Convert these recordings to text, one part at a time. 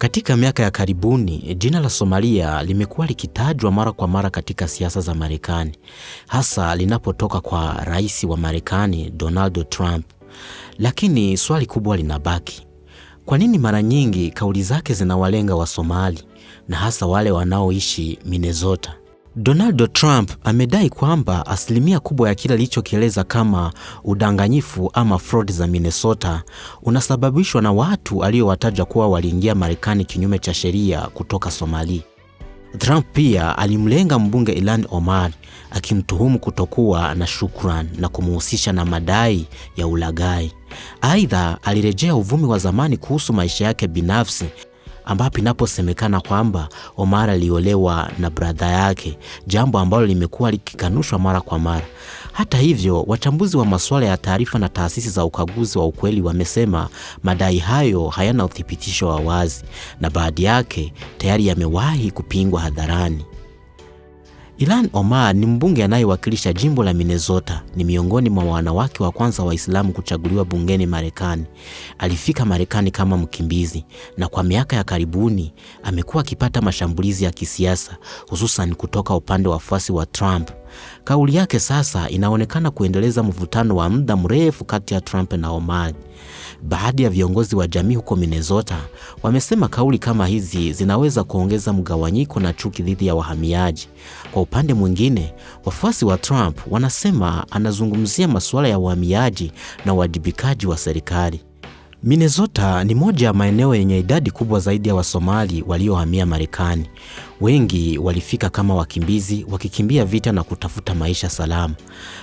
Katika miaka ya karibuni, jina la Somalia limekuwa likitajwa mara kwa mara katika siasa za Marekani, hasa linapotoka kwa rais wa Marekani Donald Trump. Lakini swali kubwa linabaki. Kwa nini mara nyingi kauli zake zinawalenga wa Somali na hasa wale wanaoishi Minnesota? Donald Trump amedai kwamba asilimia kubwa ya kile alichokieleza kama udanganyifu ama fraud za Minnesota unasababishwa na watu aliowataja kuwa waliingia Marekani kinyume cha sheria kutoka Somalia. Trump pia alimlenga mbunge Ilhan Omar akimtuhumu kutokuwa na shukrani na kumuhusisha na madai ya ulaghai. Aidha, alirejea uvumi wa zamani kuhusu maisha yake binafsi ambapo inaposemekana kwamba Omar aliolewa na brother yake, jambo ambalo limekuwa likikanushwa mara kwa mara. Hata hivyo, wachambuzi wa masuala ya taarifa na taasisi za ukaguzi wa ukweli wamesema madai hayo hayana uthibitisho wa wazi na baadhi yake tayari yamewahi kupingwa hadharani. Ilhan Omar ni mbunge anayewakilisha jimbo la Minnesota. Ni miongoni mwa wanawake wa kwanza Waislamu kuchaguliwa bungeni Marekani. Alifika Marekani kama mkimbizi na kwa miaka ya karibuni amekuwa akipata mashambulizi ya kisiasa, hususan kutoka upande wa wafuasi wa Trump. Kauli yake sasa inaonekana kuendeleza mvutano wa muda mrefu kati ya Trump na Omar. Baadhi ya viongozi wa jamii huko Minnesota wamesema kauli kama hizi zinaweza kuongeza mgawanyiko na chuki dhidi ya wahamiaji. Kwa upande mwingine, wafuasi wa Trump wanasema anazungumzia masuala ya uhamiaji na uwajibikaji wa serikali. Minnesota ni moja ya maeneo yenye idadi kubwa zaidi ya Wasomali waliohamia Marekani. Wengi walifika kama wakimbizi, wakikimbia vita na kutafuta maisha salama.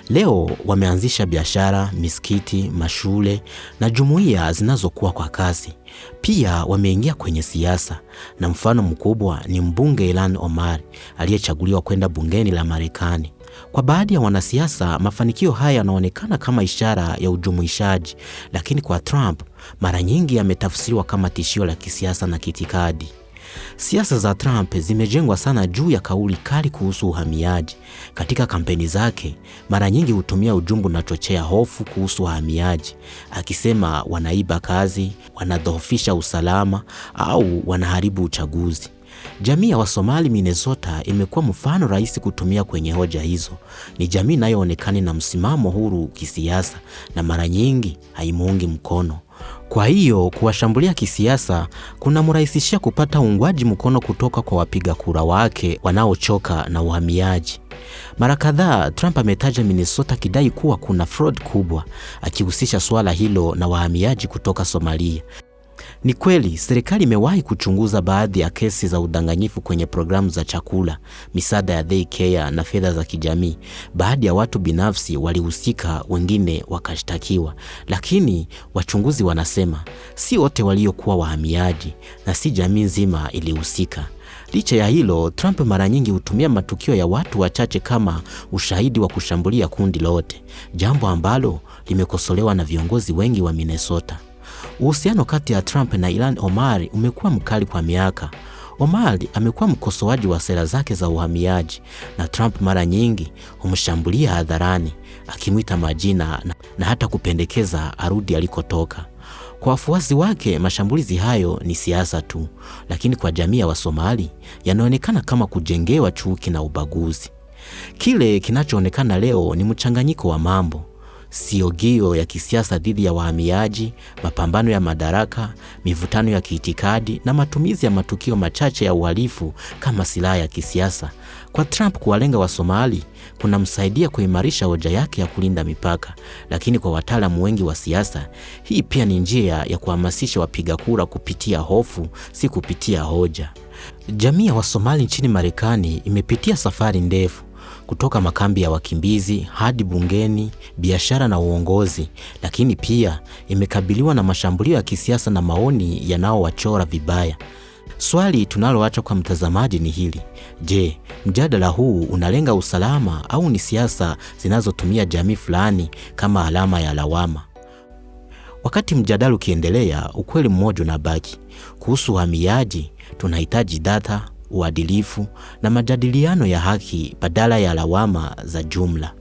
Leo wameanzisha biashara, misikiti, mashule na jumuiya zinazokuwa kwa kasi. Pia wameingia kwenye siasa, na mfano mkubwa ni mbunge Ilhan Omar aliyechaguliwa kwenda bungeni la Marekani. Kwa baadhi ya wanasiasa, mafanikio haya yanaonekana kama ishara ya ujumuishaji, lakini kwa Trump mara nyingi yametafsiriwa kama tishio la kisiasa na kiitikadi. Siasa za Trump zimejengwa sana juu ya kauli kali kuhusu uhamiaji. Katika kampeni zake, mara nyingi hutumia ujumbe unachochea hofu kuhusu wahamiaji, akisema wanaiba kazi, wanadhoofisha usalama au wanaharibu uchaguzi. Jamii ya Wasomali Minnesota imekuwa mfano rahisi kutumia kwenye hoja hizo. Ni jamii inayoonekana na msimamo huru kisiasa na mara nyingi haimuungi mkono. Kwa hiyo kuwashambulia kisiasa kunamrahisishia kupata uungwaji mkono kutoka kwa wapiga kura wake wanaochoka na uhamiaji. Mara kadhaa Trump ametaja Minnesota kidai kuwa kuna fraud kubwa, akihusisha swala hilo na wahamiaji kutoka Somalia. Ni kweli serikali imewahi kuchunguza baadhi ya kesi za udanganyifu kwenye programu za chakula, misaada ya daycare na fedha za kijamii. Baadhi ya watu binafsi walihusika, wengine wakashtakiwa. Lakini wachunguzi wanasema si wote waliokuwa wahamiaji na si jamii nzima ilihusika. Licha ya hilo, Trump mara nyingi hutumia matukio ya watu wachache kama ushahidi wa kushambulia kundi lote, jambo ambalo limekosolewa na viongozi wengi wa Minnesota. Uhusiano kati ya Trump na Ilhan Omar umekuwa mkali kwa miaka. Omar amekuwa mkosoaji wa sera zake za uhamiaji na Trump mara nyingi humshambulia hadharani, akimwita majina na hata kupendekeza arudi alikotoka. Kwa wafuasi wake, mashambulizi hayo ni siasa tu, lakini kwa jamii ya Wasomali yanaonekana kama kujengewa chuki na ubaguzi. Kile kinachoonekana leo ni mchanganyiko wa mambo: siogio ya kisiasa dhidi ya wahamiaji, mapambano ya madaraka, mivutano ya kiitikadi na matumizi ya matukio machache ya uhalifu kama silaha ya kisiasa. Kwa Trump, kuwalenga Wasomali kunamsaidia kuimarisha hoja yake ya kulinda mipaka, lakini kwa wataalamu wengi wa siasa, hii pia ni njia ya kuhamasisha wapiga kura kupitia hofu, si kupitia hoja. Jamii ya Wasomali nchini Marekani imepitia safari ndefu, kutoka makambi ya wakimbizi hadi bungeni, biashara na uongozi, lakini pia imekabiliwa na mashambulio ya kisiasa na maoni yanaowachora vibaya. Swali tunaloacha kwa mtazamaji ni hili: je, mjadala huu unalenga usalama au ni siasa zinazotumia jamii fulani kama alama ya lawama? Wakati mjadala ukiendelea, ukweli mmoja unabaki: kuhusu uhamiaji, tunahitaji data, uadilifu na majadiliano ya haki badala ya lawama za jumla.